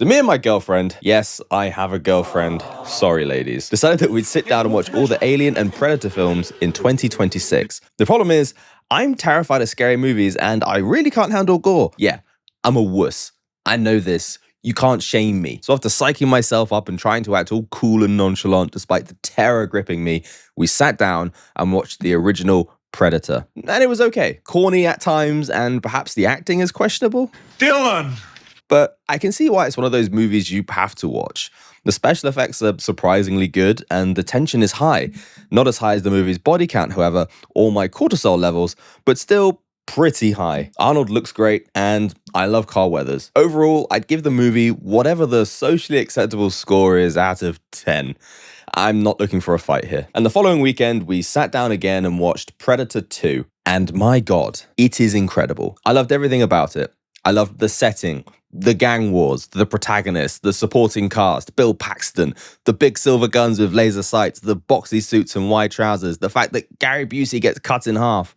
So me and my girlfriend, yes, I have a girlfriend, sorry ladies, decided that we'd sit down and watch all the Alien and Predator films in 2026. The problem is, I'm terrified of scary movies and I really can't handle gore. Yeah, I'm a wuss. I know this. You can't shame me. So after psyching myself up and trying to act all cool and nonchalant despite the terror gripping me, we sat down and watched the original Predator. And it was okay. Corny at times and perhaps the acting is questionable. Dylan! But I can see why it's one of those movies you have to watch. The special effects are surprisingly good and the tension is high. Not as high as the movie's body count, however, or my cortisol levels, but still pretty high. Arnold looks great and I love Carl Weathers. Overall, I'd give the movie whatever the socially acceptable score is out of 10. I'm not looking for a fight here. And the following weekend, we sat down again and watched Predator 2. And my God, it is incredible. I loved everything about it. I loved the setting, the gang wars, the protagonists, the supporting cast, Bill Paxton, the big silver guns with laser sights, the boxy suits and wide trousers, the fact that Gary Busey gets cut in half,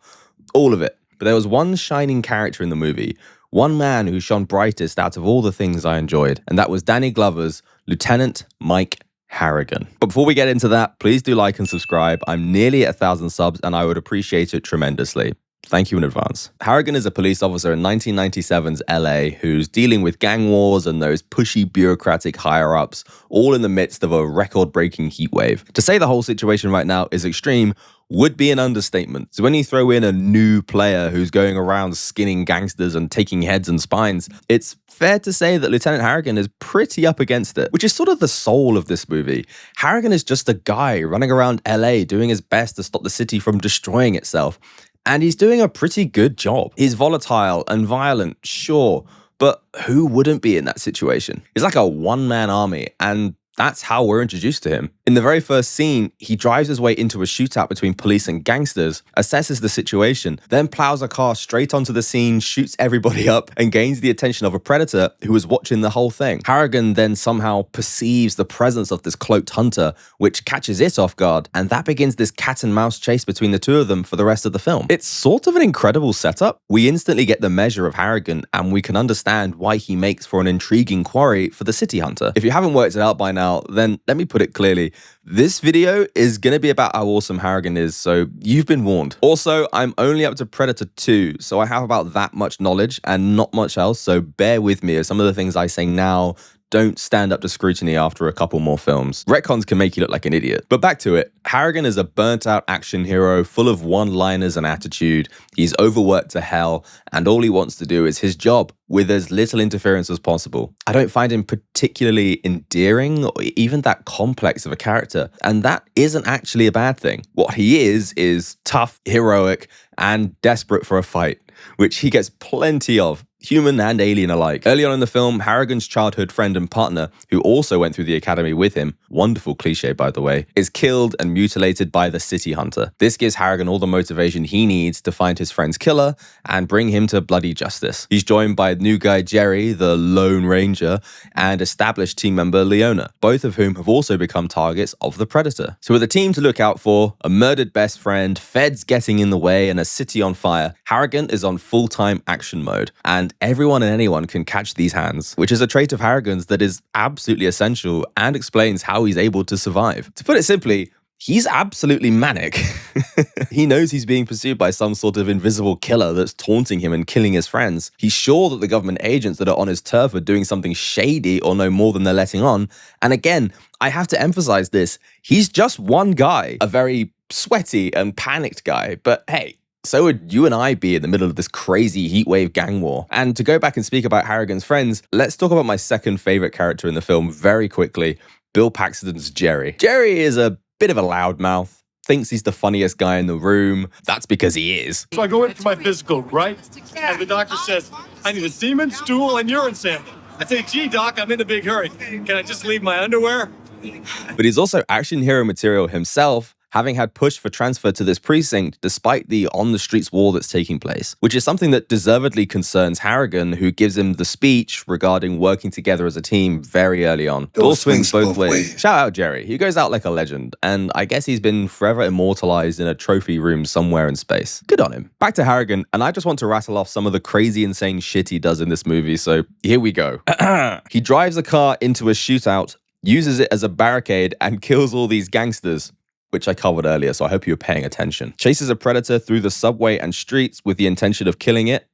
all of it. But there was one shining character in the movie, one man who shone brightest out of all the things I enjoyed, and that was Danny Glover's Lieutenant Mike Harrigan. But before we get into that, please do like and subscribe. I'm nearly at 1,000 subs and I would appreciate it tremendously. Thank you in advance. Harrigan is a police officer in 1997's LA who's dealing with gang wars and those pushy bureaucratic higher-ups, all in the midst of a record-breaking heat wave. To say the whole situation right now is extreme would be an understatement. So when you throw in a new player who's going around skinning gangsters and taking heads and spines, it's fair to say that Lieutenant Harrigan is pretty up against it, which is sort of the soul of this movie. Harrigan is just a guy running around LA doing his best to stop the city from destroying itself. And he's doing a pretty good job. He's volatile and violent, sure, but who wouldn't be in that situation? He's like a one-man army, and that's how we're introduced to him. In the very first scene, he drives his way into a shootout between police and gangsters, assesses the situation, then plows a car straight onto the scene, shoots everybody up, and gains the attention of a predator who was watching the whole thing. Harrigan then somehow perceives the presence of this cloaked hunter, which catches it off guard, and that begins this cat and mouse chase between the two of them for the rest of the film. It's sort of an incredible setup. We instantly get the measure of Harrigan, and we can understand why he makes for an intriguing quarry for the city hunter. If you haven't worked it out by now, then let me put it clearly. This video is going to be about how awesome Harigan is, so you've been warned. Also, I'm only up to Predator 2, so I have about that much knowledge and not much else, so bear with me as some of the things I say now don't stand up to scrutiny after a couple more films. Retcons can make you look like an idiot. But back to it. Harrigan is a burnt-out action hero full of one-liners and attitude. He's overworked to hell, and all he wants to do is his job with as little interference as possible. I don't find him particularly endearing or even that complex of a character, and that isn't actually a bad thing. What he is tough, heroic, and desperate for a fight, which he gets plenty of, human and alien alike. Early on in the film, Harrigan's childhood friend and partner, who also went through the academy with him, wonderful cliche by the way, is killed and mutilated by the city hunter. This gives Harrigan all the motivation he needs to find his friend's killer and bring him to bloody justice. He's joined by new guy Jerry, the Lone Ranger, and established team member Leona, both of whom have also become targets of the Predator. So with a team to look out for, a murdered best friend, feds getting in the way, and a city on fire, Harrigan is on full-time action mode, and everyone and anyone can catch these hands, which is a trait of Harrigan's that is absolutely essential and explains how he's able to survive. To put it simply, he's absolutely manic. He knows he's being pursued by some sort of invisible killer that's taunting him and killing his friends. He's sure that the government agents that are on his turf are doing something shady or no more than they're letting on. And again, I have to emphasize this, he's just one guy, a very sweaty and panicked guy, but hey, so would you and I be in the middle of this crazy heatwave gang war. And to go back and speak about Harrigan's friends, let's talk about my second favorite character in the film very quickly, Bill Paxton's Jerry. Jerry is a bit of a loudmouth, thinks he's the funniest guy in the room. That's because he is. So I go in for my physical, right? And the doctor says, I need a semen, stool, and urine sample. I say, gee, doc, I'm in a big hurry. Can I just leave my underwear? But he's also action hero material himself, having had pushed for transfer to this precinct despite the on-the-streets war that's taking place, which is something that deservedly concerns Harrigan, who gives him the speech regarding working together as a team very early on. Ball swings both ways. Shout out Jerry. He goes out like a legend, and I guess he's been forever immortalized in a trophy room somewhere in space. Good on him. Back to Harrigan, and I just want to rattle off some of the crazy, insane shit he does in this movie, so here we go. He drives a car into a shootout, uses it as a barricade, and kills all these gangsters, which I covered earlier, so I hope you were paying attention. Chases a predator through the subway and streets with the intention of killing it.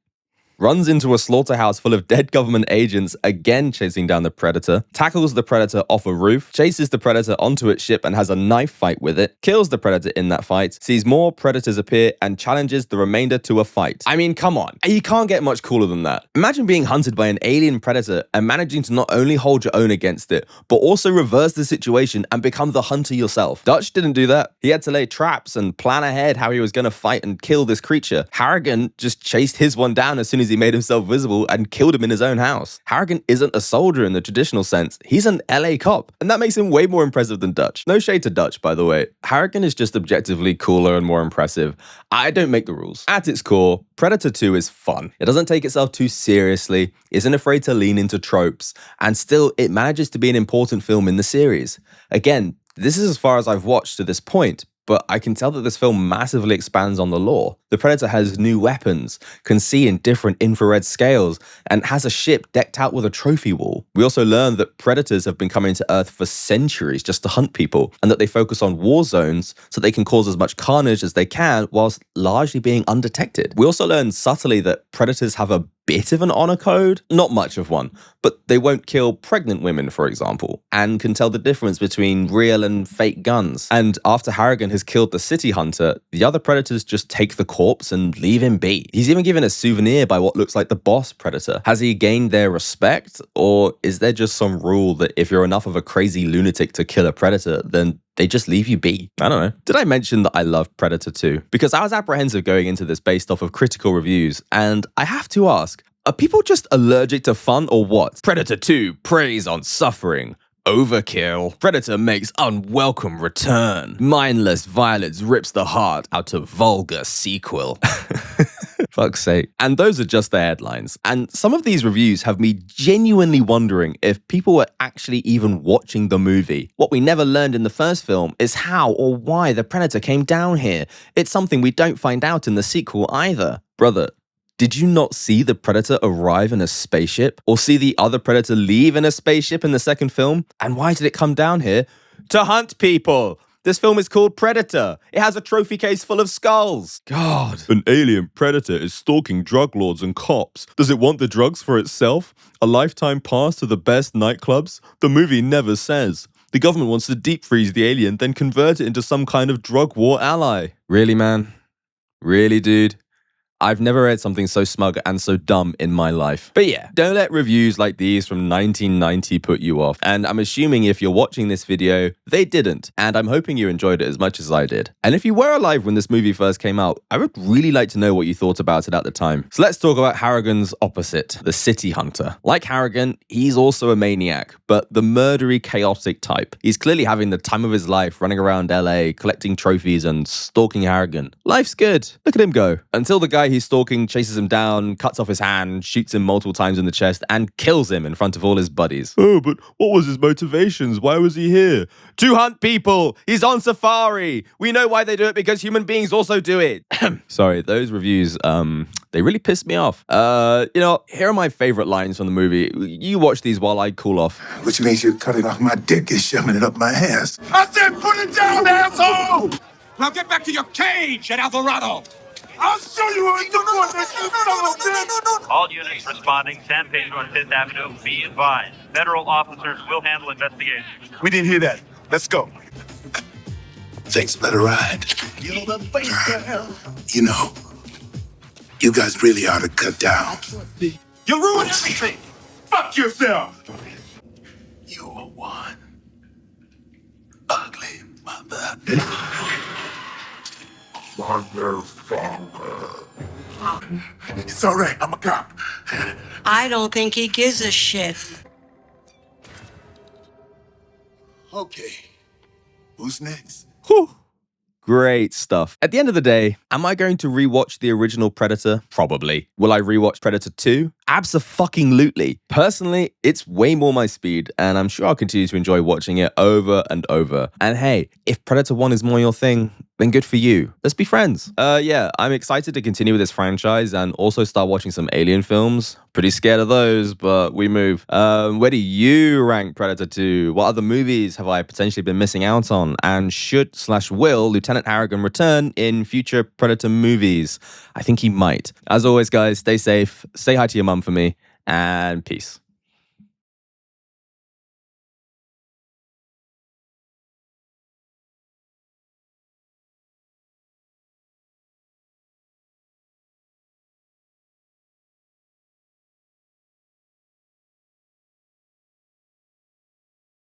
Runs into a slaughterhouse full of dead government agents, again chasing down the predator, tackles the predator off a roof, chases the predator onto its ship and has a knife fight with it, kills the predator in that fight, sees more predators appear, and challenges the remainder to a fight. I mean, come on. You can't get much cooler than that. Imagine being hunted by an alien predator and managing to not only hold your own against it, but also reverse the situation and become the hunter yourself. Dutch didn't do that. He had to lay traps and plan ahead how he was going to fight and kill this creature. Harrigan just chased his one down as soon as he made himself visible and killed him in his own house. Harrigan isn't a soldier in the traditional sense. He's an LA cop, and that makes him way more impressive than Dutch. No shade to Dutch, by the way. Harrigan is just objectively cooler and more impressive. I don't make the rules. At its core, Predator 2 is fun. It doesn't take itself too seriously, isn't afraid to lean into tropes, and still it manages to be an important film in the series. Again, this is as far as I've watched to this point, but I can tell that this film massively expands on the lore. The Predator has new weapons, can see in different infrared scales, and has a ship decked out with a trophy wall. We also learn that predators have been coming to Earth for centuries just to hunt people, and that they focus on war zones so they can cause as much carnage as they can whilst largely being undetected. We also learn subtly that predators have a bit of an honor code, not much of one, but they won't kill pregnant women, for example, and can tell the difference between real and fake guns. And after Harrigan has killed the city hunter, the other predators just take the corpse and leave him be. He's even given a souvenir by what looks like the boss predator. Has he gained their respect, or is there just some rule that if you're enough of a crazy lunatic to kill a predator, then they just leave you be? I don't know. Did I mention that I love Predator 2? Because I was apprehensive going into this based off of critical reviews, and I have to ask, are people just allergic to fun or what? Predator 2 preys on suffering. Overkill. Predator makes unwelcome return. Mindless violence rips the heart out of vulgar sequel. Fuck's sake. And those are just the headlines. And some of these reviews have me genuinely wondering if people were actually even watching the movie. What we never learned in the first film is how or why the Predator came down here. It's something we don't find out in the sequel either. Brother, did you not see the Predator arrive in a spaceship? Or see the other Predator leave in a spaceship in the second film? And why did it come down here? To hunt people! This film is called Predator. It has a trophy case full of skulls. God. An alien predator is stalking drug lords and cops. Does it want the drugs for itself? A lifetime pass to the best nightclubs? The movie never says. The government wants to deep freeze the alien, then convert it into some kind of drug war ally. Really, man? Really, dude? I've never read something so smug and so dumb in my life. But yeah, don't let reviews like these from 1990 put you off. And I'm assuming if you're watching this video, they didn't. And I'm hoping you enjoyed it as much as I did. And if you were alive when this movie first came out, I would really like to know what you thought about it at the time. So let's talk about Harrigan's opposite, the city hunter. Like Harrigan, he's also a maniac, but the murdery, chaotic type. He's clearly having the time of his life running around LA, collecting trophies and stalking Harrigan. Life's good. Look at him go. Until the guy he's stalking chases him down, cuts off his hand, shoots him multiple times in the chest, and kills him in front of all his buddies. Oh, but what was his motivations? Why was he here? To hunt people! He's on safari! We know why they do it, because human beings also do it. Sorry, those reviews, they really pissed me off. Here are my favorite lines from the movie. You watch these while I cool off. Which means you're cutting off my dick and shoving it up my ass. I said put it down, asshole! Now get back to your cage at Alvarado. I'll show you what you're doing, you son of a bitch! All units responding, San Pedro and 5th Avenue, be advised. Federal officers will handle investigation. We didn't hear that. Let's go. Thanks for the ride. You know, you guys really ought to cut down. You ruined everything. Fuck yourself. You're one ugly mother. It's all right. I'm a cop. I don't think he gives a shit. Okay. Who's next? Whew. Great stuff. At the end of the day, am I going to rewatch the original Predator? Probably. Will I rewatch Predator 2? Abso-fucking-lutely. Personally, it's way more my speed, and I'm sure I'll continue to enjoy watching it over and over. And hey, if Predator 1 is more your thing, then good for you. Let's be friends. Yeah, I'm excited to continue with this franchise and also start watching some Alien films. Pretty scared of those, but we move. Where do you rank Predator 2? What other movies have I potentially been missing out on? And should/will Lieutenant Harigan return in future Predator movies? I think he might. As always, guys, stay safe. Say hi to your mum for me, and peace.